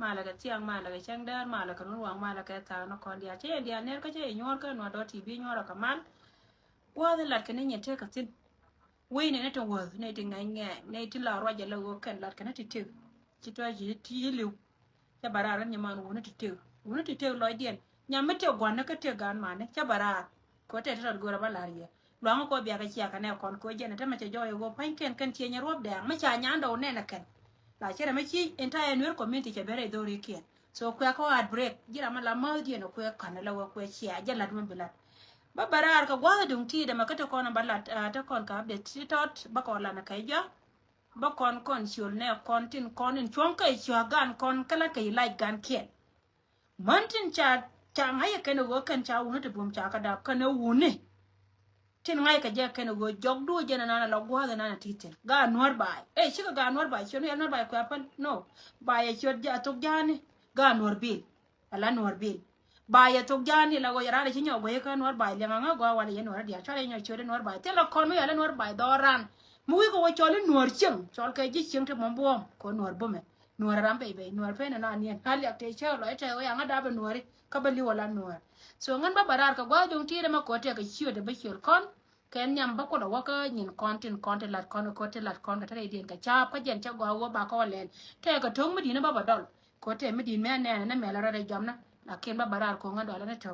mà là cái chiang mà là cái chang đơn mà là cái nuông mà là cái thằng nó còn dia che dia nè cái che nhor cái nó đó TV nhor là cái man qua thì lật cái này nhận chơi cái tin quê này nó trong vườn này thì ngày ngày này thì là rồi giờ lâu cái lật cái nó thì tiêu chỉ cho gì thì liu cho bà ra nhưng mà nó thì tiêu lối điện nhà mấy tiêu quan nó cái tiêu gan mà này cho bà ra có thể thật gọi là bà là gì loang ko bia ka chia ka ne kon ko jena tama che joy go pain ken tie nya rob dang ma cha nya ndo ne na ken la che ma chi entire new community che bere do ri ken so ko ko ad break jira ma la ma di no ko kan la ko chia ja la dum bilat ba barar ka gwa dung ti da ma ka to kon ba la ta kon ka update ti tot ba ko la na kai ja ba kon shul ne kon tin kon in chon kai chwa gan kon kala kai like gan ken mantin cha ngai ka no go kan cha wu to bum cha ka da ka no wu ne tin ngai ka je ken go jog du je na la gwa da na titin ga nor bai shi ga nor bai chon ya nor bai ko apal no bai chot ja to jani ga nor bil ala nor bil bai to jani la go yara chi nyo go ka nor bai le nga go wala ye nor dia chale nyo chode nor bai te la kon mi ala nor bai doran mu wi go chole nor ching chol ka ji ching te mom bom ko nor bome nor ram bai bai nor pe na ni hal yak te che lo te o ya nga da be nor ka bali wala nor so ngan ba barar ka gwa jong ti da ma ko te ka chiyo de ba chiyo kon ken nyam ba ko da waka nyin content lat kon ko te lat kon ka tare din ka cha ka jen cha gwa wo ba ko len te ka tong mi din ba ba dol ko te mi din me ne na me la ra jam na la ken ba barar ko nga do la na to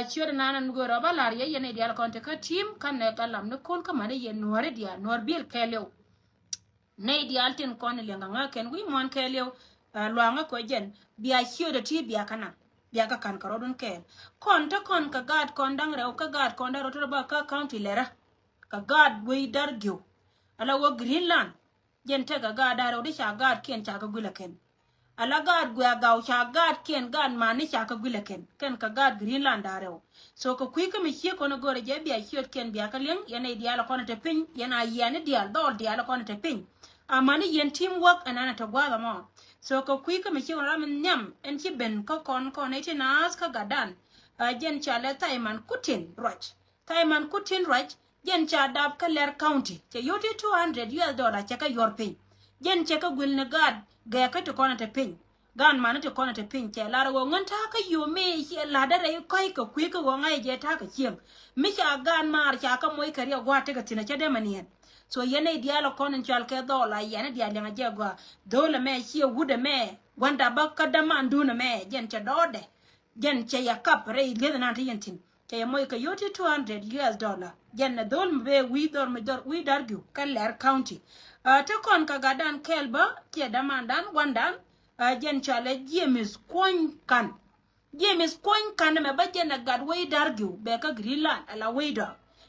chiyo na nan go ro ba lar ye ye ne dia kon te ka team kan ne ka lam ne kon ka ma ne ye nore dia nor bil keleo ne dia altin kon le nga ken wi mon keleo lo nga ko jen bia chiyo de ti bia kana bia ka kan karodun ken kon ta kon ka gad kon dang rew ka gad kon da rotor ba ka county lera ka gad we dar gyo ala wo greenland jen te ka gad da ro sha gad ken cha ka gula ken ala gad gwa gaw sha gad ken gad ma ni cha ka gula ken ka gad greenland da rew so ko kwi ka mi che kono gore je bia chiot ken bia ka leng yana dia la kono te pin yana yana dia dol dia la kono te pin amani yen teamwork anana to gwa ga mo so ko kwi ka mi che wala min nyam en chi ben ko kon ite nas ka gadan jen cha le taiman kutin right jen cha dab ka ler county che yote $200 cha ka yor pin jen che ka gwil ne gad ga ka to kona te pin gan man to kona te pin che la ro ngan ta ka yu me che la da re kai ka kwi ka wo ngai je ta ka chiem mi cha gan mar cha ka moy ka ri gwa te ka tina che de manien so yene dialo konen chal ke dola yene dialo nga jegwa dola me chi wude me wanda bakka da manduna me jen cha dode jen cha yakap re le na tiyentin cha moy ka yoti $200 jen na dol be we dargu kaler county ta kon ka gadan kelba ke da mandan wandan jen cha le James kon kan me ba jen na gad we dargu be ka Greenland ala we do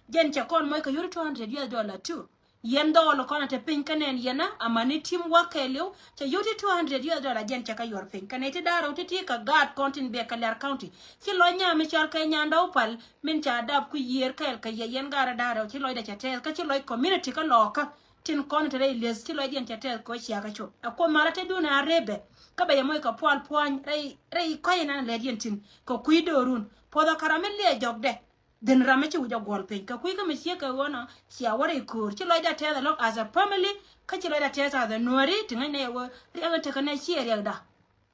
jen cha kon moy ka yoti $200 too yendo lo kona te pin kanen yana amani team wakelio cha yoti $200 jen cha ka yor pin kanete daro titi ka gad content be kaler county ci lo nya mi char ka nya ndaw pal min cha dab ku yer ka yen gara daro ci lo da cha te ka ci lo community ka lo ka tin content re les ci lo jen cha te ko ci aka cho ko mara te duna rebe ka ba yamoy ka pol poan re ko yana le jen tin ko kuidorun poda karamel le jogde den rame ci wuja gol pen ka kuy ka mi ka wona ci aware kur ci loida te da long as a family ka ci loida te ta da nori tinga ne wo riga te kana ci riga da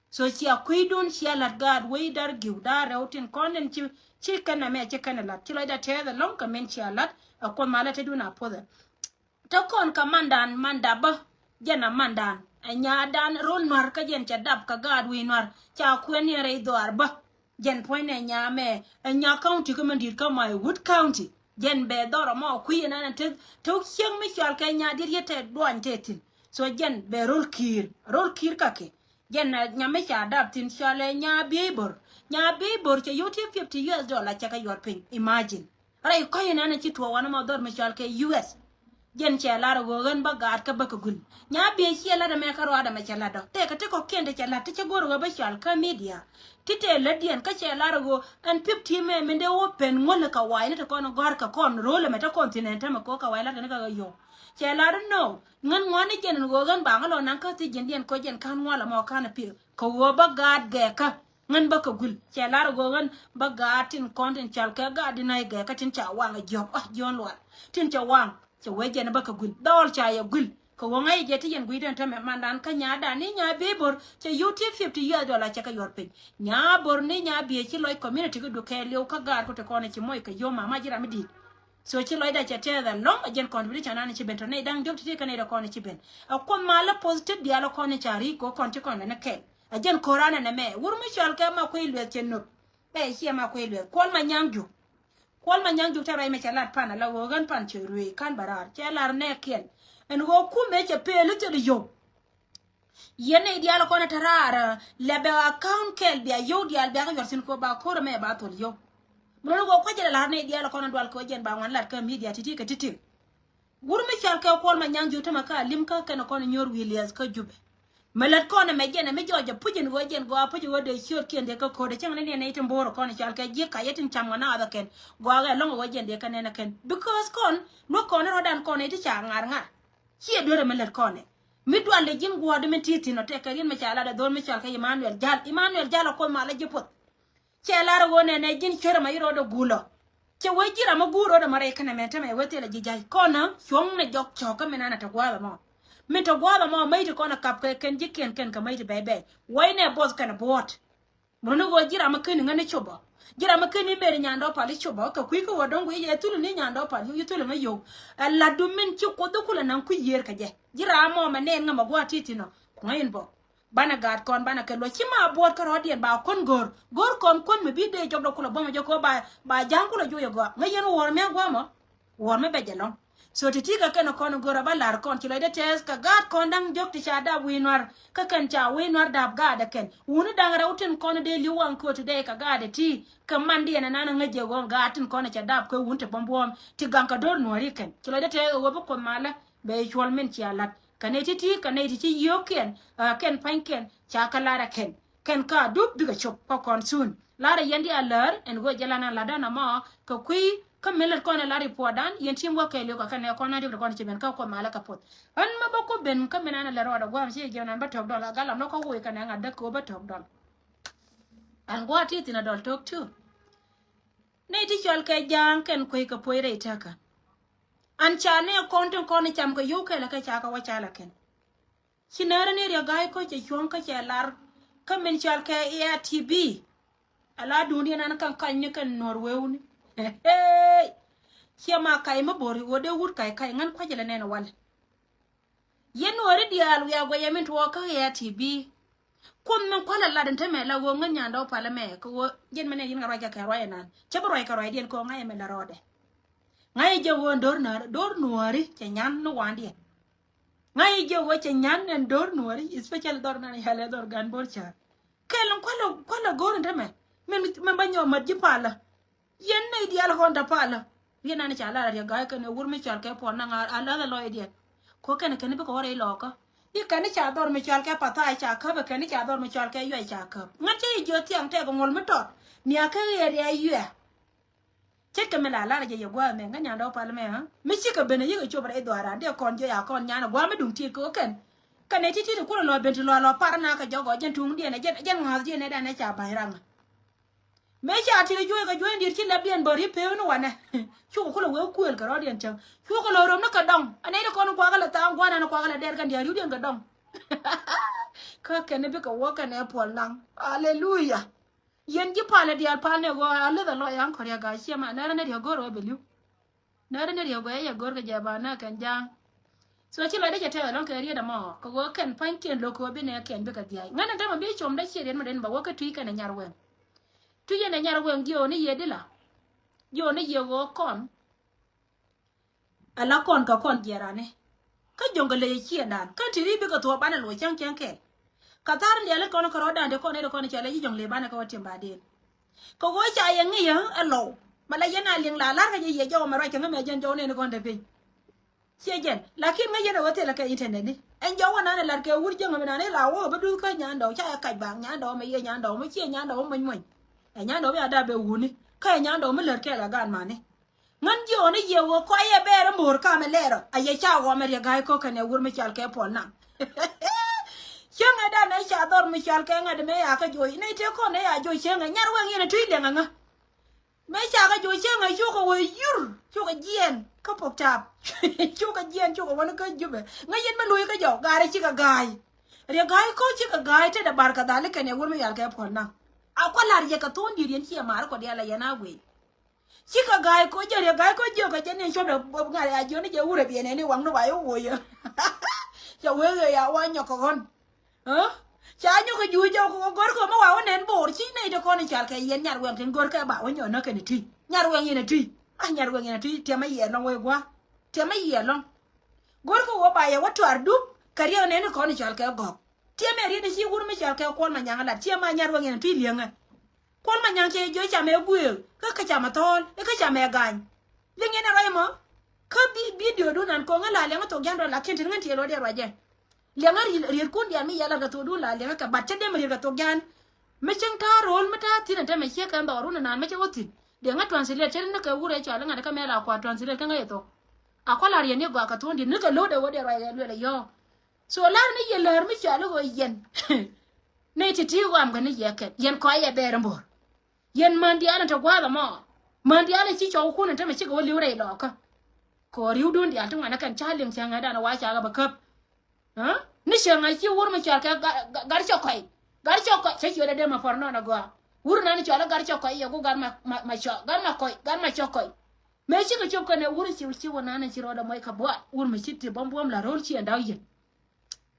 so ci akuy don ci ala gad we dar giw da rawtin konen ci kana me ci kana la ci loida te da long ka men ci ala akon mala te duna poda to kon ka manda ba jena mandan anya dan ron mar ka jen ca dab ka gad we nar ca kwen ne re do arba jen point nya county ko mandir ka my wood county jen be doro mo kuyi na te to hyang mi chal ka nya dir yete doan tetin so jen be rol kir ka ke jen nya me cha dab tin chale nya bibor che yoti $50 cha ka yor pin imagine rai ko yana ci to wana mo dor mi chal ke US jen che la ro gan ba gar ka ba ka gun nya be che la da me ka ro da me che la do te ka te ko kende che la te che goro ga ba chal ka media tite la dien ka che la ro an 50 me mende open ngol ka wai ne te ko no gar ka kon role me ta continent ma ko ka wai la ne ka yo che la no ngan ngone jen go gan ba ngalo nan ka ti jen dien ko jen kan wala mo kana pi ko wo ba gad ge ka ngan ba ka gul che la ro gan ba gatin content chal ka ga dinai ge ka tin cha wanga job jon lo tin cha wang cha weje na baka gul dol cha ya gul ko ngai je ti yen guiden to me mandan ka nya da ni nya be bor che YouTube $50 che ka yor pin nya bor ni nya be chi loy community ko do ke lew ka gar ko te ko ne chi moy ka yo mama jira mi di so chi loy da che te da long ajen contribution an chi bento ne dang jok ti ka ne da ko ne chi ben a ko mala positive dia lo ko ne chari ko kon ti ko ne ke ajen korana ne me wur mi chal ka ma ko ilwe chen no be chi ma ko ilwe ko ma nyangju kwal ma nyang juk tarai me chalat pana la wogan pan chirui kan barar chalar ne kien en go kume che pele te yo yene dial ko na tarara le be account kel bia yo dial bia ko sin ko ba ko me ba to yo mo go ko jela la ne dial ko na dwal ko jen ba wan lat ka media titi ka titi gur me chal ka kwal ma nyang juk tama ka lim ka kana ko nyor Williams ka jube malat ko na me jena me joja pujin go jen go puji wo de short kende ka ko de chang ne ne itin boro ko na chal ka je ka yetin cham na da ken go ga long go jen de ka ne na ken because kon no ko na rodan ko ne ti cha ngar ngar chi do re malat ko ne mi do le jin go de me titi no te ka rin me chala da don me chal ka Emmanuel Jal ko ma la jipot che la ro ne ne jin chere ma yiro do gulo che wo jira ma guro da mare kana me te me wote la jijai ko na chong ne jok choka me na ta gwa mo mito gwaba ma mai to kona kap ken jiken ken ka mai to bebe wai ne boss kana bot munu go jira ma ken ngane choba jira ma ken mere nyando pali choba ka kuiko wadongo ye tulu ni nyando pali yu tulu ma yo alla dumin ci ko do kula nan ku yer ka je jira mo ma ne ngama gwa titino ngayin bo bana gad kon bana ke lo ci ma bot ka rodien ba kon gor kon me bi de jog do kula bo ma joko ba jang kula joyo go ngayen wor me gwa mo wor me bejelon so titika kena kono gora balar kon ci lay de tes ka gad kon dang jok ti cha da winwar ka ken cha winwar dab gada ken woni dang rawten kono de liwan ko today ka gada ti ka mandi na nana ngaje go gatin kono cha dab ko wunte bombom ti ganka dor nori ken ci lay de te wo ko mala be chol men ci alat kaneti ti kaneti ci yoken ken panken cha kalara ken ka dub biga chop ko kon sun lara yandi alar en go jalana ladana ma ka kui kamela kona la ripodan yentim wa kele ko kana kona dik ko ci ben ka ko mala kapot an ma boko ben kamena na la roda gwam ci jona ba tok dola galam no ko wo kana ngada ko ba tok dol an go ati tina dol tok tu ne ti chol ke jang ken ko ka poire itaka an cha ne konton kona cham ko yu kele ka cha ka wa cha la ken sinara ne ya gai ko ci chon ka cha lar kamen chol ke ATB ala duniya nan kan kan norwewni hey chama kai ma bori wode wur kai ngan kwa jela nena wal yen wori dial ya go yemin to ka ya TV kom men kwala la den teme la wo ngan nyando pala me ko jen mene yin ngara ka roya nan chebo roy ka roy den ko ngai me la rode ngai je wo dor nuori che nyan no wandi ngai je wo che nyan en dor nuori especially dor nan hale dor gan borcha kelon kwala go teme men banyo madji pala yen ne dial honda pala yen ani chala ya ga ka ne wurmi chal ke pon na ala lo edien ko ken be ko re lo ka i kan cha dor mi chal ke pata cha ka be ken cha dor mi chal ke yu cha ka ngate jo tiang te ko ngol mi to ni aka ye ya yu che ke me la je ye gwa me nganya do pala me ha mi chi ka be ne ye cho bre do ara de kon je ya kon nya na gwa me dum ti ko ken kan e ti ti ko lo be ti lo par na ka jo go jen tung die ne jen ngal die ne da ne cha ba rang me cha ti jo ka jo ndir ti la bien bori pe no wana chu ko lo we ku el ka rodien chang chu ko lo rom na ka dong ane ko no kwa la ta ngwa na kwa la der kan dia ru den ka dong ka ken be ka wo ka ne pol lang hallelujah yen ji pala dia pal ne go ala da lo yang ko ya ga shi ma na ne go ro belu na ne go ya go ga ja ba na kan jang so ti lo de te lo ka ri da mo ko go ken pan ken lo ko be ne ken be ka dia ngana ta ma bi chom da chi den ma den ba wo ka tui ka na nyar wen tu ye na nyar wen gyo ni ye de la yo ni ye go kon ala kon ka kon jera ne ka jongale ye chi dan kan ti ri be ka to ba na lo chang chang ke ka tar le le kon ko roda de kon chale ji jongle ba na ka watin ba de ko go cha ye ngi ya alo mala ye na ling la la ka ye jo ma ra chang me jen jo ne kon de pe che jen lakin me ye na wote la ka internet ni en jo wana na la ke wur jeng me na ne la wo ba du ka nya ndo cha ka ba nya ndo me ye nya ndo me che nya ndo mo nya ndo ya da be wuni ka nya ndo me le ke la gan ma ne ngan jo ne ye wo ko ye be ra mur ka me le ro aye cha wo me ye ga ko ka ne wur me chal ke pol na chenga da na cha dor mi chal ke ngade me ya ka joy ne te ko ne ya joy chenga nyar wen ne tui le nga mấy cha cái chuối chơi ngày chú có quay yur chú cái giên có bọc chạp chú cái giên chú có vấn cái giúp ngay yên mà lùi cái giỏ gà đây chỉ cả gài ria gài có chỉ cả gài thế đã bar cả đá lấy cái này quên mấy cái phòn nào à qua là ria cái tuôn đi đến chia mà có dia là yana quỷ chỉ cả gài có giờ ria gài có giờ cái chân này cho được ngày à giờ này giờ u đẹp vậy này quăng nó bay ôi giờ quê người à qua nhọc con hả cha nhóc cái vui cho con có mà vào nền bột chứ này cho con này chả cái yên nhạt quẹt trên con cái bảo nhỏ nó cái này thi nhạt quẹt như này thi à nhạt quẹt như này thi thì mấy yên long quay qua thì mấy yên long gói có bài quá trời đúc cái điều này nó con này chả cái gọt thì mấy đứa này chỉ uống mấy chả cái con mà nhang là thì mà nhạt quẹt như này thi liền à con mà nhang chơi chơi chả mẹ vui cái chả mà thôi cái chả mẹ gàn liền như này mà cái video đó năn con cái là liền cái tổ gian đó là khen thằng thì rồi đi rồi chứ liang riel kun dia mi yala gato dula liang ka bacha dem riel gato gan me chenta rol mata tin ta me che kan ba runa nan me che otin liang translate chen na ka wure cha langa ka me la kwa translate kan ga to akola riel ne gwa ka to ndi ka lo de wode ra le yo so la ni ye ler mi cha lo go yen ne ti ti wam ga ni ye ke yen ko ye be rambo yen man dia na ta gwa da mo man dia na chi cho ku na ta me chi go li re lo ka ko riu dun dia tuma na kan cha liang cha ga da na wa cha ga ba kap hả ni xem ngay chiu wur mà chả cái gar cho coi sẽ chịu để mà porno nó go wur nó chả là gar cho coi yêu gar mà cho gar mà cho coi mấy chiếc cái chụp cái này wur chiu nó chịu đó mấy cái bữa wur mà chít thì bom là roll chi đau gì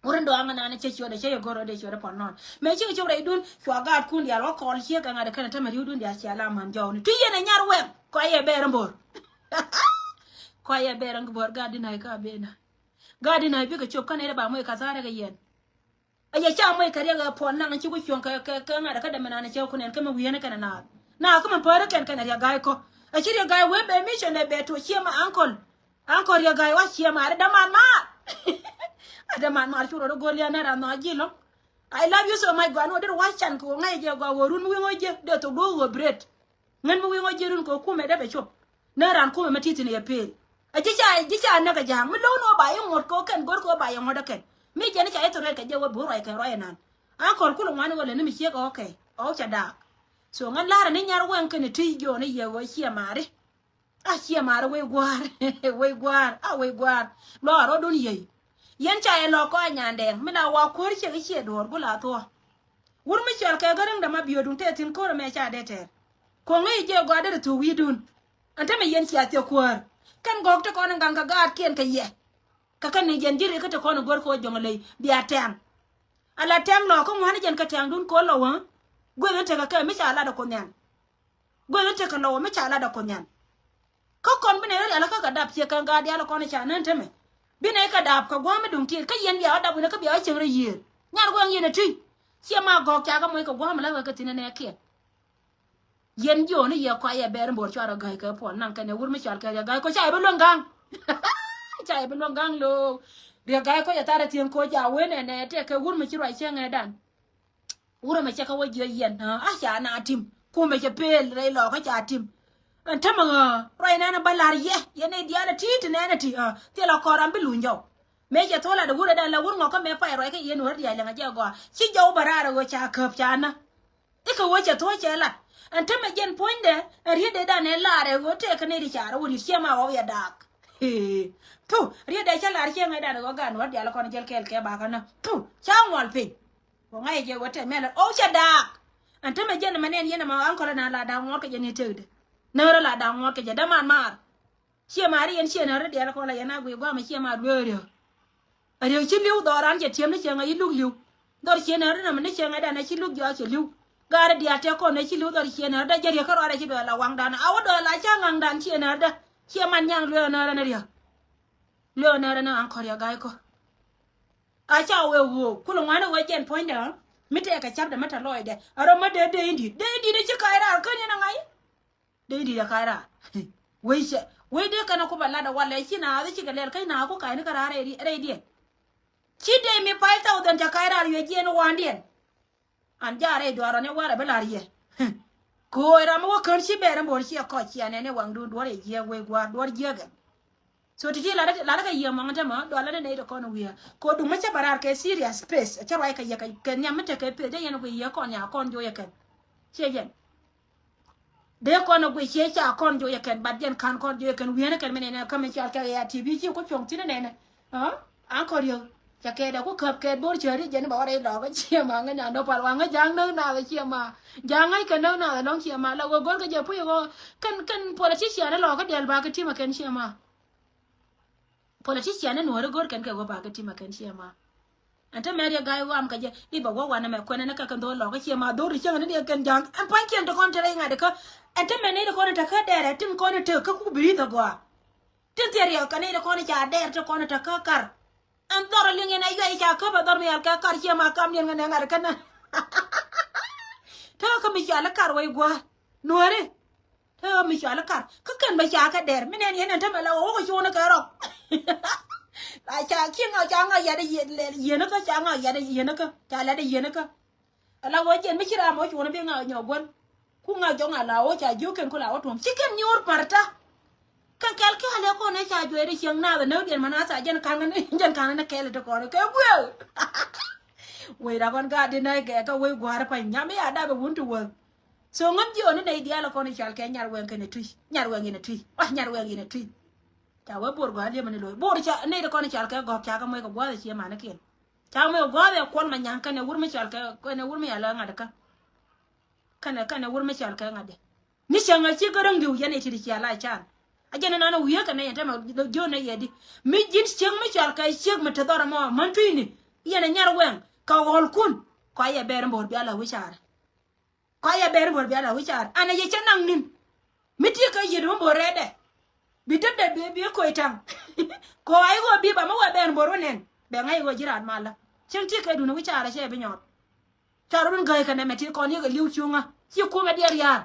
wur đó anh nó chịu để chịu go để chịu để porno mấy chiếc cái chụp đấy đun chua gar kun dia lo call chiếc cái này cái này mà riu đun dia chả làm hàng giàu này tuy nhiên này nhar wem coi ye bê rambor coi ye bê rambor gar đi này cả bên gadi na bi ka chop kan ere ba moy ka zare ga yen aya cha moy ka rega pon nan ci ku chon ka ngada ka da menana ce ku nen kama wiyana kana na kuma fara kan ya gai ko a ci ya gai we be mission ne be to ci ma ankol ya gai wa ci ma da man ma ada man ma ci ro do gol ya na ra no ajilo I love you so my god no der wa chan ko ngai je go worun wi ngoje de to do go bread ngan mu wi ngoje run ko ku me da be chop na ran ku me titi ne ya pe jicha na ka jang mi lo no ba yung ngot ko ken gor ko ba yung ngoda ken mi je ni cha eto re ka je wo bu rai ka rai nan a kor ku lo ngani wala ni mi che ko okay o cha da so ngan lara ni nyar wen ken ti jo ni ye wo chia mare a chia mare we gwar lo ro dun ye yen cha e lo ko nyan de mi na wa ko ri che dor bu la to wur mi chal ka garing da ma biyo dun te tin ko me cha de te ko ngai je go de tu wi dun anta me yen cha te kwar kan gok te kono nganga gat kien ka ye ka kan ni jen jiri ka te kono gor ko jongale biya tem ala tem lo ko ngani jen ka tem dun ko lo wa gwe ngate ka me cha ala da ko nyan gwe ngate ka lo me cha ala da ko nyan ko kon bine ala ka dap che kan ga dia lo kono cha nan teme bine ka dap ka gwa me dun ti ka yen biya da bu ka biya chemre ye nyar gwa ngene ti che ma gok cha ka mo ka gwa ma la ka tin ne ke yen jo ni ye kwa ye ber mbor chara gai ka pon nan ka ne wur mi chal ka ya gai ko chai belong gang chai belong gang lo ria gai ko ya tare tien ko ja we ne te ka wur mi chiro che ngai dan wur mi che ka wo je yen a cha na tim ku me che pel re lo ka cha tim an ta ma roi na balar ye ne dia na ti ne ti ti la ko ram bilu njo me che thola de wur da la wur ngo ka me pa roi ka yen wur dia la ja go chi jo barara go cha kap cha na ti ka wo che to che la anta me jen poinde riede da ne lare go te kane ri chara wuri chema o ya dak tu riede cha lare chema da go gan wa dia la kon jel kel ke ba kana tu cha ngol pin ko ngai je wote mele o cha dak anta me jen manen yena ma an ko na la da ngol ke je ni tede na ra la da ngol ke je da man mar chema ri en chena ra dia la ko la yana gwe gwa ma chema dwerio ari chi liu do ran je chem ni chenga yi luk liu do chena ra na me chenga da na chi luk jo che liu gara dia te ko ne chi lu dor chiena da jeri ka ro chi do la wang dan awo do la cha ngang dan chiena da chi man nyang le na ria le na an ko ya gai ko a cha we wo ku lo ngana we jen point da mi te ka chap da mata loy de aro ma de indi de chi kai ra ka ni na ngai de indi da kai ra we de kana ko balla da wala chi na da chi ga le kai na ko kai ni ka ra re di chi de mi 5000 ta kai ra ye jen wan dien an jare dwaro ne wara belariye ko era mo kan chi bere mo chi ko chi ne wang du dware ye we gwa dwar je ga so ti la ka ye mo ngata ma do la ne do ko no wiya ko du ma cha barar ke serious space cha rai ka ye ka nya mate ka pe de ye no ko ye ko nya kon jo ye ka che jen để con nó quỳ chế cha con vô ya ken bad gen kan con vô ken wiena ken menena kame cha ka ya tv chi ko chong tin ne ne an ko yo cha ke da ko khap ke bor cheri jen ba re lo ga chi ma nga na no pal wa nga jang no na chi ma jang ai ken no na no chi ma la go gol ka je pu yo kan politician lo ka del ba ka ti ma ken chi ma politician no re gor ken ka go ba ka ti ma ken chi ma anta meria gai wam ka je ni ba go wana me ko ne ka kan do lo ka chi ma do ri chen ne ken jang an pan ken to kon tere nga de ka anta me ne ko ne ta ka dere tin ko ne te ka ku bi da go tin tere ka ne ko ne cha dere to ko ne ta ka kar an dor li nge na ga cha ka ba dor me al ka kar chi ma kam ne nga nga ka na ta ka mi cha la kar wai go no re ta mi cha la kar ka kan ba cha ka dere me ne ne anta me la o ko chu na ka ro lại cha kia ngồi cha ngồi giờ đây giờ nó có cha ngồi giờ đây giờ nó có cha lại đây giờ nó có là với chuyện mấy khi ra mỗi chỗ nó biết ngồi nhỏ quân cũng ngồi chỗ ngồi là cha vô kênh của là tuồng chỉ cần nhur parta cái cái là con này cha chơi đi chiang na rồi nếu điện mà nó xài dân khang nó kêu là con cái bữa quay ra con gà đi này cái quay qua ra phải nhắm mấy ada bị muốn tuồng so ngắm chiều nó đây dia là con này cha cái nhà quen cái này truy nhà quen cái này truy cha we bor gwa le mane lo bor cha ne de kon cha ka go cha ka mo ko gwa de ma na ken cha mo gwa de kon ma nyan kan wur me cha ka ko ne wur me ya la ngada ka kana wur me cha ka ngade ni shanga chi garang du ya ne ti cha la cha a jena na no wiya kan ne ta ma jo ne yedi mi jin shang me cha ka shek me ta dora mo man tu ni ya ne nyar wen ka hol kun ko ya ber bor bi ala wi cha ko ya ber bor bi ala wi cha ana ye cha nang nin mi ti ka yi do bor de bidan da be ko itang ko ay go bi ba ma wa ben boro nen be ngai go jiran mala chen ti kai du no wichara she be nyot charun gai kana meti ko ni ga liu chunga chi ko ma der yar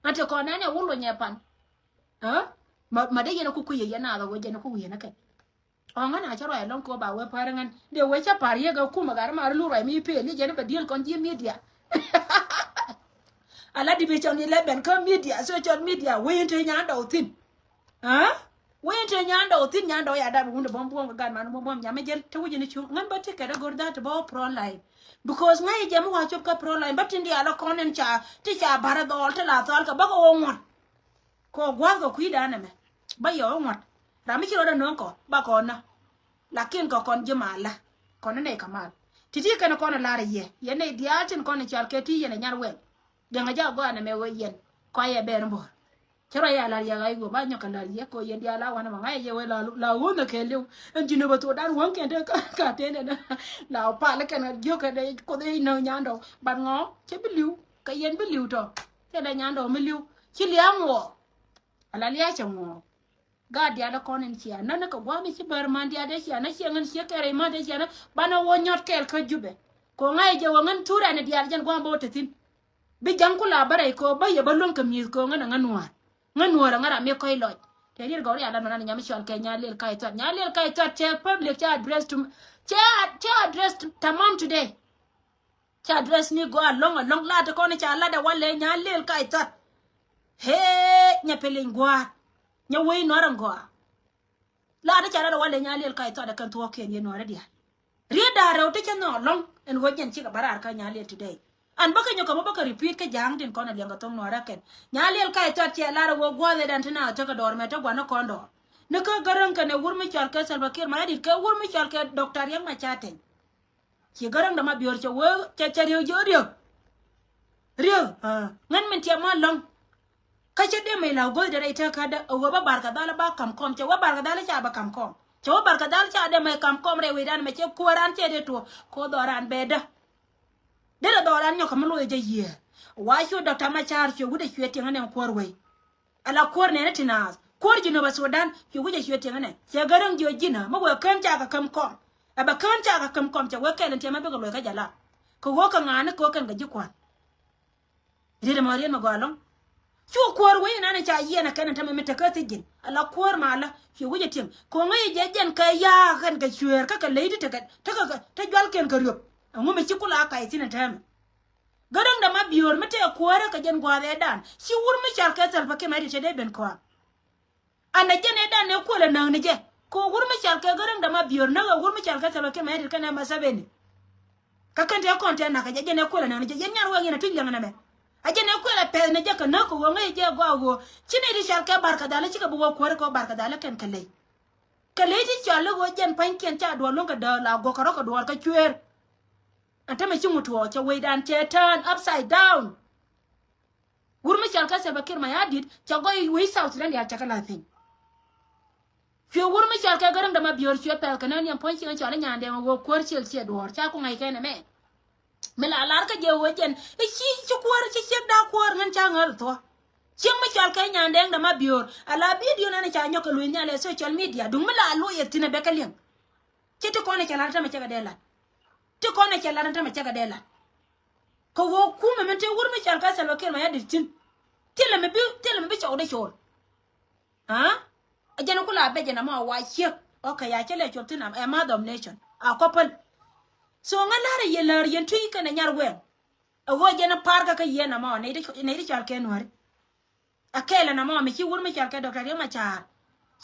ate ko na ne wulo nyepan ma de yena ku ku ye na go je na ku ye na kai onga na charo long ko ba we parangan de we cha par ye ga ku ma gar mar lu rai mi pe ni je ne ba dil kon ji media ala di be chon ni le ben ko media social media we inte nya do tin Winter nyando tin nyando ya da bunde bombo gan man bombo nyame jel to wujini chu ngan batte kada gorda to bo pro line because ngai jamu wa chop ka pro line batindi ala konen cha ti cha bara dol ta la tol ka ba ko ngot ko gwa ko kuida na me ba yo ngot ra mi chiro da non ko ba ko na lakin ko kon jumala kon ne kamal titi kana kon la re ye ne diatin kon chal ke ti ye ne nyar wen de nga ja go na me we yen ko ye ber mbo chara ya la ya ga go ba nyoka la ya ko yen dia la wana ma ye we la wona ke lew en jino ba to dan won ke de ka te ne la pa la kana yo ka de ko de no nyando ban ngo che bi liu ka yen bi liu to te da nyando mi liu chi lia ngo ala lia cha ngo ga dia la konen chi na na ko wa mi chi bar man dia de chi na chi ngan chi kare ma de chi na bana wo nyot kel ka jube ko ngai je wo ngan tura ne dia jan gwa bo te tin bi jang ku la bare ko ba ye ba lon ka mi ko ngan nganwa ngara ngara me koy loj te dir gori ala nana nyami chon ke nyalel kai tot che public cha address to cha address tamam today cha address ni go long la to kono cha la da wale nyalel kai tot he nya pelin gwa nya we no ran go la da cha la da wale nyalel kai tot da kan to ke ni no ra dia ri da ro te cha no long en go nyen chi ka barar ka nyalel today an baka nyoka baka repeat ke jang din kono lenga tong no raken nyalel kai tot che la ro go de dan tana to ka dor me to gwana kondo ne ka garan ka ne wurmi chal ka Salva Kiir ma di ka wurmi chal ka doctor yang ma chaten ki garan da ma bior che wo che rio ngan men ti ma long ka che de me la go de ita ka da wo ba bar ka dala ba kam kom che wo bar ka dala cha ba kam kom che wo bar ka dala cha de me kam kom re we dan me che ko ran che de to ko doran beda de la doran nyoka mlo je ye wa sho doctor ma char che gude chwete ngane korwe ala kor ne tinas kor jino ba Sudan che gude chwete ngane che garan jo jina mo we kan cha ka kam kom aba kan cha ka kam kom che we kelen te ma be ko ka jala ko wo ka ngane ko kan ga jikwan de mariya ma galon chu kor we na ne cha ye na kan ta me ta ka tijin ala kor ma ala che gude tim ko ngai je jen ka ya kan ga chwer ka ka leidi ta jwal ken ka ryop ngume chikula kai tina tam gadang da ma bior mate akwara ka jen gwa dan si wur mi chal ka Salva Kiir ma di chede ben kwa ana jene dan ne ko la nang ne je ko wur mi chal ka gadang da ma bior na wur mi chal ka Salva Kiir ma di kana ma sabeni ka kan te konte na ka jene ko la nang ne je yen nyar wa ngina tujja ngana me aje ne ko la pe ne je ka na ko ngai je go chine di shal ka barka dala chika bugo ko ko barka dala ken kale di chal go jen pan ken cha do longa da la go karo ko do ka chwer anta me chingu to cha we dan che turn upside down wurmi chal ka se bakir ma yadit cha go we south dan ya cha kala thing fi wurmi chal ka garam da ma biyor chwe pel kana ni pan ken cha la nyande go ko chel che do cha ko ngai ken me mela lar ka je wo jen e chi ko chi da ko ngan cha ngal to chiang ma chal ka nyandeng da ma bior ala video na cha nyoka lu nya le social media dung mala lu yetina be kalien ci to kone chala ta ma cha gadela to kone chala ta ma cha gadela ko wo ku me mente wur ma chal ka salo kel ma ya ditin tele me bi cha de chol ha ajana kula be jana ma wa chek okay ya chele chol tin am a domination a couple so ngala re yelar yen tui kana nyar wen a wo jana parga ka yena ma ne de chal ken war akela na mama ki wurmi kyalka doctor ya macha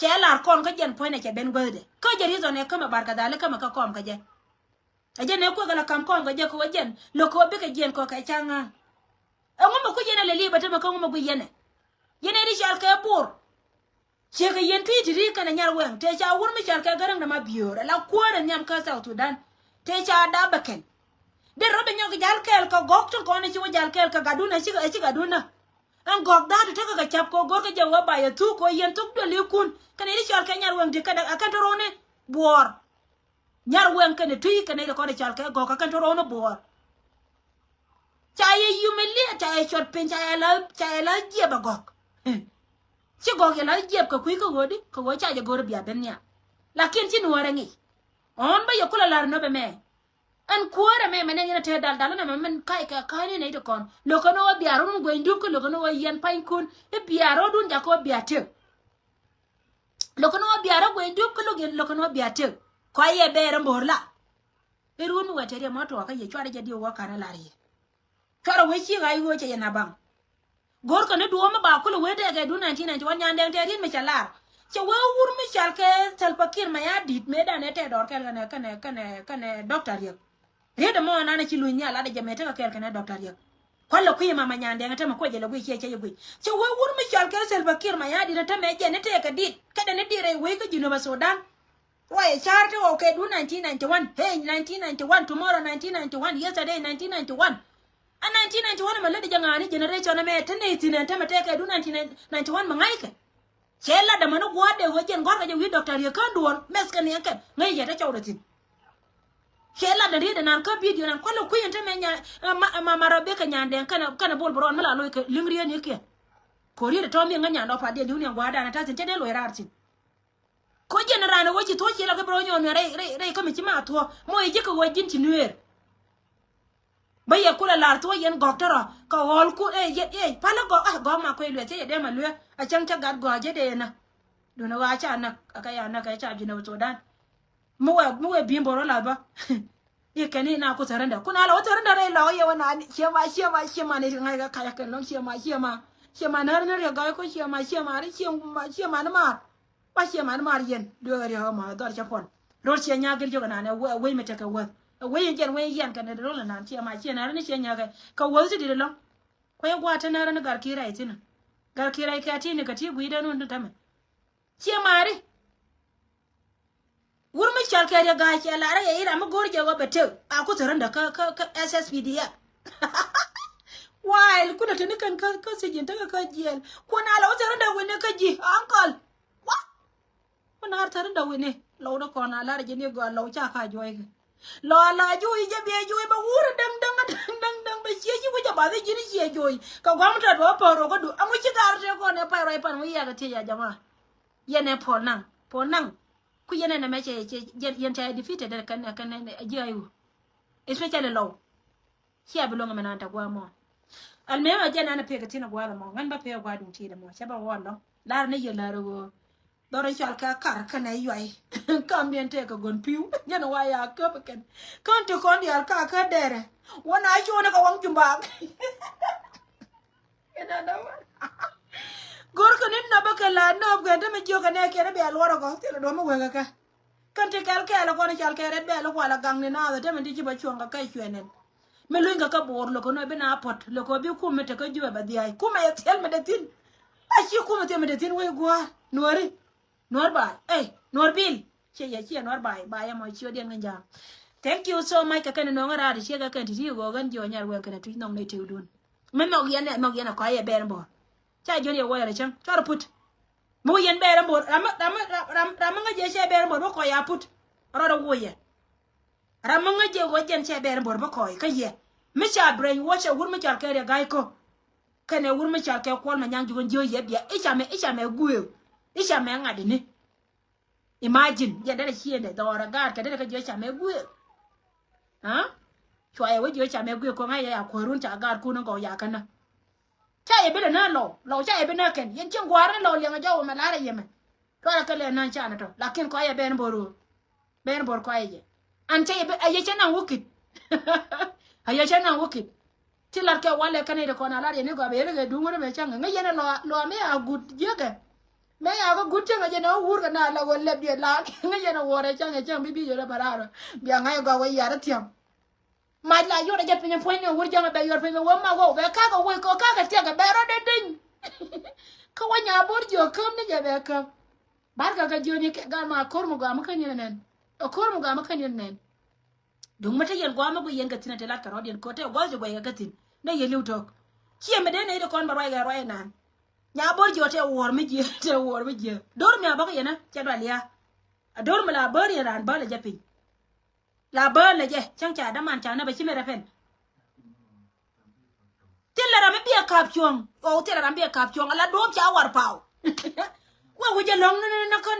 chela kon ka jen point ke ben gode ko je rizo ne kama barka dale kama ka kom ka je aje ne ko gala kam kon ga je ko jen lo ko be ka jen ko ka changa ngoma ko jena le liba tama ko ngoma bu yene ri kyalka bur che ga yen twi tiri kana nyar wen te cha wurmi kyalka garang na ma biyor la ko ra nyam ka sa Sudan te cha da baken de robe nyog jal kel ko gokto ko ne chi jal kel ka gaduna chi gaduna an gok da to ka chap ko gor ka jawa ba ya tu ko yen tuk do likun kan ri chal ka nyar weng de kada akan to rone bor nyar weng kan tu kan ri ko chal ka gok akan to rone bor chaye yumeli chaye chot pen chaye la je ba gok chi gok ya la je ka ku ko godi ko wo chaye gor bia ben nya lakin chi nuare ngi on ba ya kula lar no be me an kuara me menen ina te dal na men kai ka kai ne to kon lo kono wa biaro ngo ndum ko lo kono wa yen pain kun e biaro dun ja ko biate lo kono wa biaro ngo ndum ko lo kono wa biate ko ye bere morla e run wa tere mo to ka ye chware je dio wa kana lari chware we chi ga yo che na bang gor ko ne duo ma ba ko lo we de ga du 1991 nyande te rin me chalar che we wur me chal ke Salpakir ma ya dit me da ne te dor kana doctor ye reda mo na na chilu nya la de jamete ka kel kana doctor ya kwallo ku ma manyande ngata ma ko je le gwi che gwi che wo wur mi chal ka Salpakir ma ya di ta me je ne te ka dit kada ne dire we ka jino ba Sudan why charte o ke du 1991 hey 1991 tomorrow 1991 yesterday 1991 a 1991 ma le de jangani generation na me tane tinen ta me te ka du 1991 ma ngai ke chela da mano gwa de wo jen gor ka je wi doctor ya kan duon mes kan ya kan ngai ya ta chawda tin kela da rida nan ka video nan kwalo ku yenta menya marabe ka nyande kana bol bron mala loy ka lingriya ne ke ko rida to mi nganya ndo pa de duniya gwada na ta tin te de loy rartin ko general wo ci to ci la ka bro nyon re ka mi ci ma to mo yi ka wo jin ci nuer ba ya kula lar to yen goktoro ka hol ku pala go go ma ko le te de ma le a chang cha gad go je de na do na wa cha na ka ya na ka cha bi na Sudan muwe bimboro la ba ye kani na ku taranda kuna la taranda re la ye wana shema ne ngai ga kaya kan long shema na ne ga ko shema ri shema na mar ba shema na mar yen do ga re ma do cha pon ro che nya gel joga na ne we me ta ka we yen kan ne ro la na shema na ne che nya ga ka wo ji de lo ko ye gwa ta na ne gar kira itina gar kira ka ti ne ka ti gwi da non ta me shema ri wurmi chalkere ga chala ra yayi ra mu gorje go bete a ku taran da ka SSPD ya while kuna tani kan ka sejin ta ka jel kuna la taran da wene ka ji uncle wa kuna taran da wene law da kona la je ne go law cha ka joy lo la joy je be joy ba wur dang ba ji ku ja ba ji ni ji joy ka gwam ta do poro ko du amu ci gar te ko ne pa rai pan mu ya ga te ya jama yene ponang ku yene na meche yen cha defeated kan ajiayu especially low here belong mena ta gwa mo almema jana na pega tina gwa mo ngan ba pega gwa dun ti da mo chaba wonno lar ne yela ro doro chal ka kar kana yoy kam bien te ka gon piu jana wa ya ka ken kan to kon yar ka dere wona jona ka wang jumba ena da gor ko nin na bakala no ga de me joga ne kere be alworo go te do mo wega ka kan te kal kala ko ne kal kere be lo wala gang ni na de me di ba chonga kai chwenen me luinga ka bor lo ko no be na pot lo ko bi ku me te ko jube ba di ay ku me tel me de tin a chi ku me te me de tin we gwa nuori nuor ba nuor bil che ya chi nuor ba ya mo chi odien nganja thank you so much ka kan no ngara di che ka kan ti go gan jo nyar wen kan tu no ne te udun me no yen ko ye ber bo cha jo ne wo ya chang cha put mo yen ber bo ram nga je che ber bo ko ya put ro do wo ye ram nga je go jen che ber bo ko ka ye me cha brain watch wur me cha ka re gai ko kane wur me cha ka kwal ma nyang jo ye bia isha me guo isha me ngade ni imagine ya dare chi ne do ra ga ka dare ka jo cha me guo ha chwa ye wo jo cha me guo ko nga ya ko run cha ga ku no go ya kana cha ye bele na lo cha ye be na ken yen chen gwar lo le nga jo ma la re ye me to la ka le na cha na to lakin ko ye ben bor ko ye an cha ye be ye cha na wukit aye cha na wukit ti la ke wale kan ne ko na la ye ne go be le du ngore be cha nga ye na lo me a gut je ke me ya go gut nga je na wur ka na la go le bi la nga ye na wore cha nga cha bi bi yo la bararo bi nga go wa ya ra tiam ma la yo da je pinyo point wur ja be yo pinyo wa ma go be ka go we ko ka ka ti ga be ro de ding ka wa nya bor jo kam ne je be ka bar ka jo ni ga ma kor mu ga ma kan nen o kor mu ga ma kan nen dung mata yen gwa ma bu yen ka tina te la ka ro den ko te go jo go ga tin ne ye lu tok chi me de ne de kon ba ga ro nan nya bor jo te wor mi je dor mi ba ka yena che ba liya dor mi la bor ye ran ba le je pin la bơ là gì chẳng trả đám ăn trả nó bị chim ra phèn tiếc là làm bia cạp chuồng tiếc là làm bia cạp chuồng là đốm cháo war pao qua bây giờ long nó có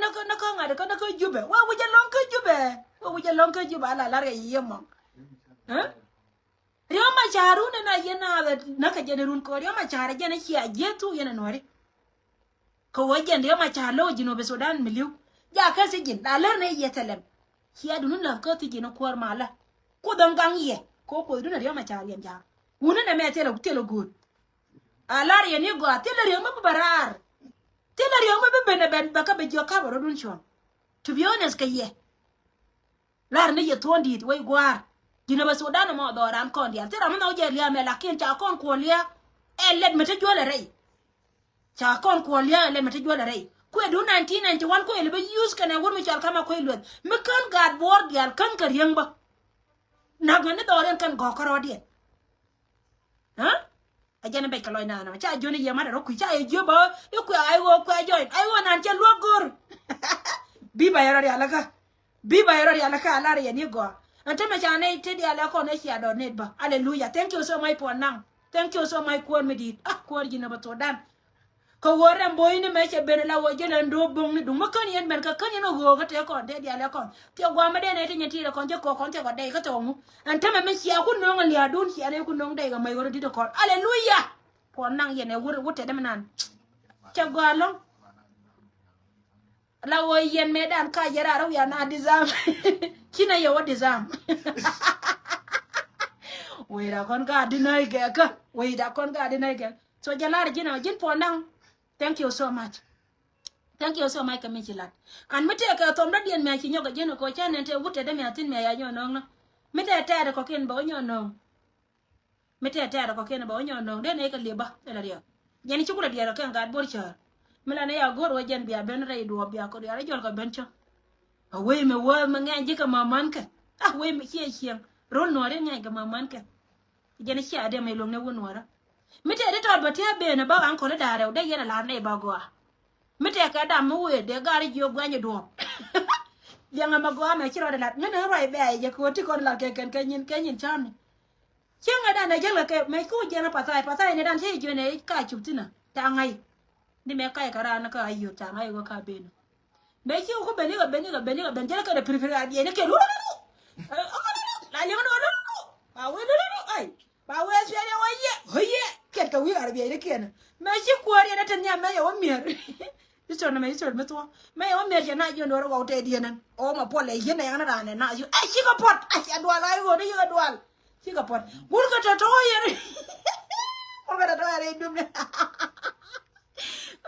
ngày nó có giúp qua bây giờ long có giúp qua bây giờ long có giúp là cái gì mà hả riêng mà trả run này yên nào nó cái gì run coi riêng mà trả ra nó chia dễ thu yên nói đi câu ấy giờ riêng mà trả lâu gì nó bị số đan miliu giờ cái gì là lớn này dễ thèm kia đúng là cơ thì nó qua mà là cô đừng căng gì cô đúng là điều mà trả liền trả uống nó mẹ theo là good à la riêng như gọi theo là riêng mà barar theo là riêng mà bên baka bên cho cá vào đúng chưa to be honest cái gì la này giờ thôn đi vậy qua chỉ nó bị số đan mà đòi làm con đi thế là nó giờ liền mẹ là kiên trả con của lia em lên mà thấy chúa là đây trả con của lia lên mà thấy chúa là đây kue du 1991 kue lebe use kana wor mi chal kama kue luet me kan gad bor dial kan karyang ba na ngane doren kan go karo die ha ajana be kaloy na cha joni yema da ku cha e joba yo ku ai wo nan che lo gor bi ba yaro ya alaka ala re ni go ante me cha ne te dia la ko ne sia do net ba hallelujah thank you so much for now thank you so much ko me dit ko jina ba to dan ko woran boy ne me che ben la wo je ndo bong ni dum kan yen ben ka kan yen go ka te ko de dia le kon te gwa ma de ne te nyati le kon je ko kon te ko de ka to mu an te me sia ku no ngal ya dun sia ne ku no de ga mai woro di to kon hallelujah po nang yen ne wuro wote de nan che gwa lo la wo yen me dan ka yara ro ya na dizam kina ye wo dizam we da kon ga dinai ga ka we da kon ga dinai ga so jalar jina jin po nang thank you so much kamichilat an mete ka tom da dien me chi nyoga jeno ko cha ne te wute de me atin me ya nyo nong no mete te ko ken bo nyo nong mete te ko ken bo nyo nong de ne ka liba la rio yani chukula dia ka ngad bor cha mela ne ya gor wajen bia ben re do bia ko ya jol ka ben cha awe me wo me ngi ka maman ka we me chi chiang ron no re ngai ka maman ka yani chi ade me long ne won wara mete de to batia be na ba an ko le dare de yena la ne ba go mete ka da mu we de gari jo gwanye do yang ma go me chiro de la ne roi be ye ko ti kon la ke ken chan chenga da na jela ke me ku je na pasai ne dan thi je ne ka chu tina ta ngai ni me kai kara na ka ayo ta ngai go ka be no me ki ko be ni ga ben jela ka de prefer a ne ke lu la le no ba we ai ba we se ne wa ye hoye ket ka wi arbi ne ken me shi ko ri na tan ya me yo mier iso na me iso me to me yo mier je na yo no ro te di nan o ma po le ye na ya na na yo ai shi ka pot ai ya dwal ai go ni yo dwal shi ka pot gur ka to ye ko ga to ye dum ne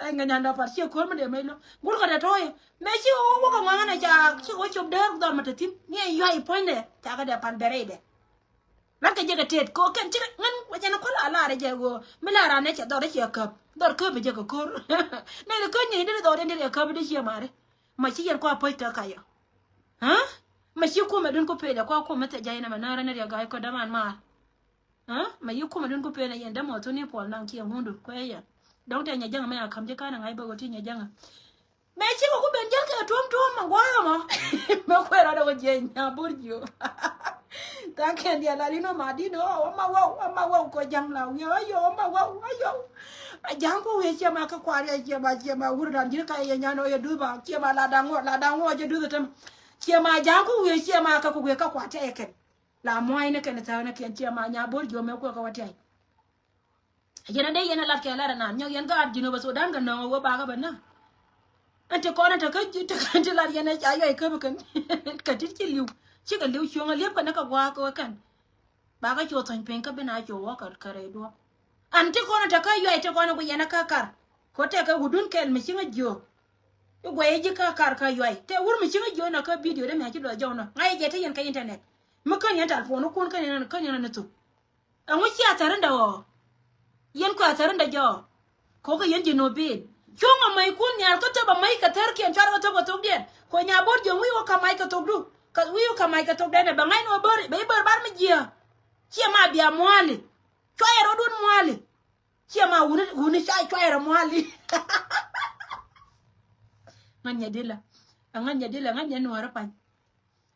ai nga nyanda par shi ko me de me lo gur ka to ye me shi o ko ma na ja shi o chop de do ma te tim ni yo ai point de ta ga de pan bere de lát cái gì cái thiệt cô cái chứ ngân bây giờ nó có là đấy giờ cô mới là ra này chả đòi đấy chả cập đòi cướp bây giờ cô này là cứ nhìn đấy đòi đấy cướp đấy chả mà đấy mà chỉ yên qua phải tới cái hả mà chỉ cô mà đừng có phải là qua cô mà tại giờ này mà nara này cái có đam ăn mà hả mà yêu cô mà đừng có phải là yên đam ở chỗ này bỏ năng kia ngon được quay à đâu thì nhà dân mà cầm cái này ngay bao nhiêu nhà dân mẹ chỉ có bên dân cái trôm mà quá mà mà quay ra đâu vậy nhà bún dừa ta khen dia là đi nó mà đi nữa mà wow có dân là yo mà wow yo dân có về chia mà cái quả này chia mà uống ra như cái nhà nó ya đuôi bà chia mà là đang ngồi cho đuôi tâm chia mà dân có về chia mà cái quả trái cái là ngoài nó cái này nó khen chia mà nhà bún dừa mấy cái quả trái yana đây yana lát cái là nè nhau yana cái gì nó bao đan cái nó qua ba cái bên đó anh cho con anh cho cái là yana chạy vậy cái cái cái liu chỉ cần liu chuông liếp cái nó cái qua cái cần ba cái chỗ thành penka bên ai chỗ cái cái đó anh cho con cho cái vậy cho con nó bây giờ nó cả có thể cái hudun cái mình xin cái gì cái quay gì cái vậy thế uống mình xin cái gì nó cái video đấy mình chỉ đòi cho nó ngay vậy thấy cái internet mà cái nhà telephone nó con cái nhà nó tụ anh muốn chia sẻ đâu yên qua sẻ đâu có cái yên gì nó biết chung mà mày cuốn nhà có tao mày cái thэр kiện cho nó có tụt điện có nhà bớt dùng quý có mày cái tụt đủ cái quý có mày cái tụt điện này bằng ngay nó bớt bán mấy gì chia mà bia muali cho ai rồi đun muali chia mà uống sai cho ai rồi muali ngan nhà đi là ngan nhà nuôi apa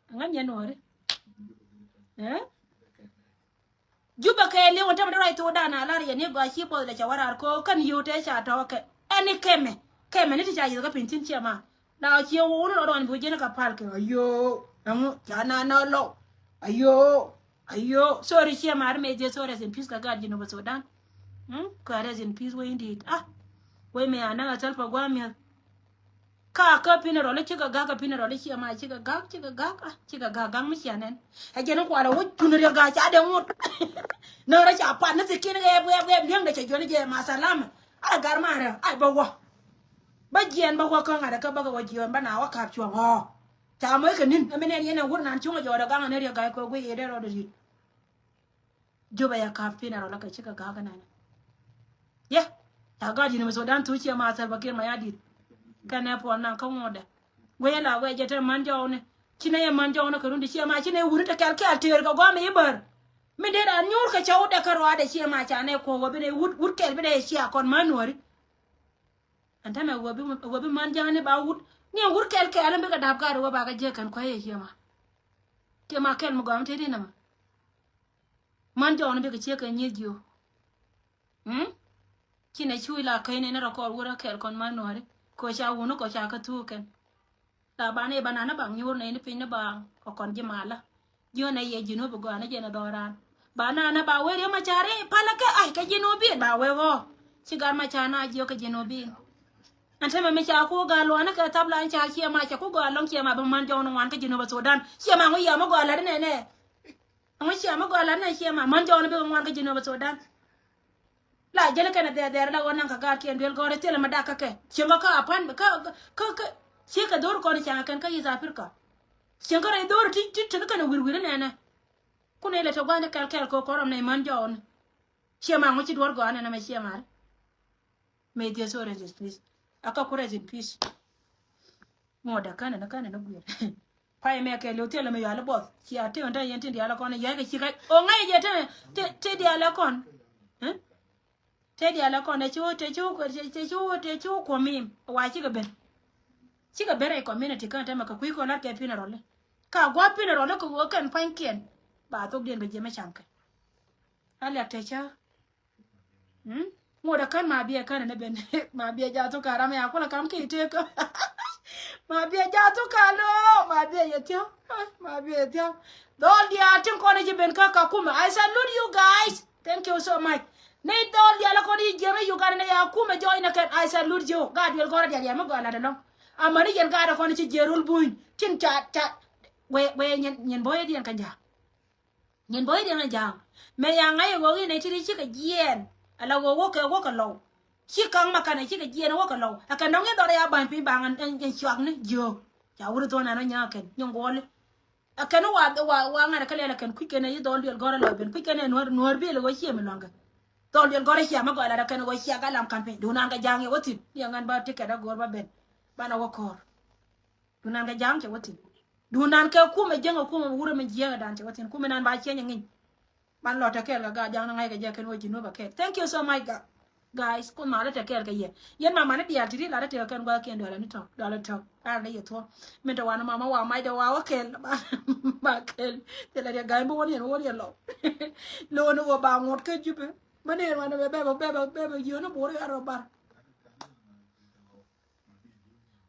ngan nhà nuôi juba cái leo thăm đây tôi đã nãy là nhà gọi ship rồi là cháu ra có cần yêu thế chả thôi cái anh keme này thì chạy cái pin tin chia mà nào chiều uống nó đòn bùi trên cái phal cái ayo namo chana nó lo ayo sorry chia mà mấy giờ sorry in peace cái gạt nó bắt đan cái in peace way indeed way mẹ anh nga self qua mẹ ka pin rồi lấy chiếc cái pin rồi lấy chia mà chiếc gác gang mới chia nên hay giờ nó qua đâu tụi nó gác chả được một nó đã chả pan nó thì kia nó em liang để chạy cho nó về mà salam gar mà rồi ai ba jian ba con ngài ka ba ga jian ba nào ka chuông ho chả mới cái nín bên này nó quên nàn chung rồi đó gang này rồi cái có quỷ đây rồi đi jo ba ya ka pin rồi là cái chiếc gác cái này yeah ta ga gì mà số đan túi chia mà sao ba kia mà ya đi cái này bỏ năng không ngọt đấy quay là quay cho man giàu này chỉ này man giàu nó cứ đi chia mà chỉ này uống cái cái tiền có quá mấy bờ mình để ăn nhur cái cháu đã caro để chia mà chả này có bên này uống cái bên này chia còn man nuôi anh ta mà uống bên man giàu này bảo uống nghe uống cái nó bị cái đạp cái rồi bà cái gì cần quay chia mà cái mà gom thế đi nào man giàu nó bị cái chia cái nhiều nhiều chỉ này chui là cái này nó có uống cái còn man nuôi ko cha wono ko cha ka tu ken ta bane banana bang nyur ne ni pin bang ko kon jimala yo na ye jino bu gana je na doran banana ba we ma chare pala ka ai ka jino bi ba we go sigar ma chana je ka jino bi ante me cha ko ga lo na ka tabla cha chi ma cha ko ga long chi ma ban man jo no wan ka jino ba sodan chi ma ngo ya ma go la ne ngo chi ma go la ne chi ma man jo no bi wan ka jino ba sodan la jele kana der la wonan ka gar kien del gore tele madaka ke chenga ka apan ka che ka dor ko ni changa kan ka yiza pirka chenga re dor ti kana wirwir ne na kuna ile to gwana kal ko korom ne man jon chema ngo chi dor gwana na me chema me dia so re please aka ko re peace moda kana no gwer pai me ke lo tele me ya la boss chi ate onda yen ti dia la kon ya ke chi ka o ngai je te dia la kon thế dia la con te chu ko mi wa chi ga bere community kan ta maka kui ko la ke pina role ka gwa pina role ko kan pan kien ba to den be je me chanka ala te cha mo da kan ma biya kan ne ben ma biya ja to kara me akula kam ki te ko ma biya ja to kalo ma biya yetio dol dia tin ko ne je ben ka kuma I salute you guys thank you so much nei dol dia la ko di jere yu kan ne ya kuma joy na kan I salute you god will go dia ma go na no amani yen ga da ko ni ci jerul buñ tin cha we nyen boy di kan ja nyen boy di kan ja me ya ngai go ni ti ci ka yen ala wo ka lo ci kang ma kan ci ka yen wo ka lo aka no nge do ya ban pi bangan en chuak ni jo ja wuru to na no nya ken nyong go le akana wa ngara kale la kan kwikene yi dol del gora la ben kwikene nor bi le go chi me longa dol del gora chi ma go la kan go chi ga lam campaign du nan ga jange wotin ya ngan ba tike da gor ba ben bana wo kor du nan ga jang che wotin du nan ka ku me jenga ku me wura me jenga dan che wotin ku me nan ba chenya ngin man lo ta kel ga jang ngai ga je kan wo jinu ba ke thank you so much guys ko mala ta kel ga yen mama ne dia tiri la ta kan go ken do la ni to do la to a le yeto me to wana mama wa mai da wa kel ba kel te la ga bo woni lo lo no go ba ngot ke jupe mane wana be yo no bo ro bar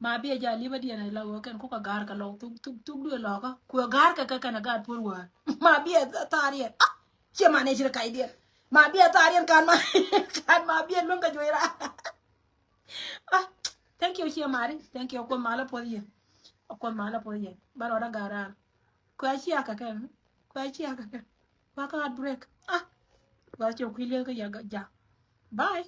ma bi ja li ba dia na la go ken ko ka gar ka lo tu du lo ka ku gar ka kana gar pur wa ma bi ta ri che ma ne jira kai dia ma bi ta ri kan ma bi lon ka joira thank you che mari thank you ko mala po ye ko mala po ye baro da gara ko chi aka ken ko chi aka ken wa ka break wa che ku le ka ya ja bye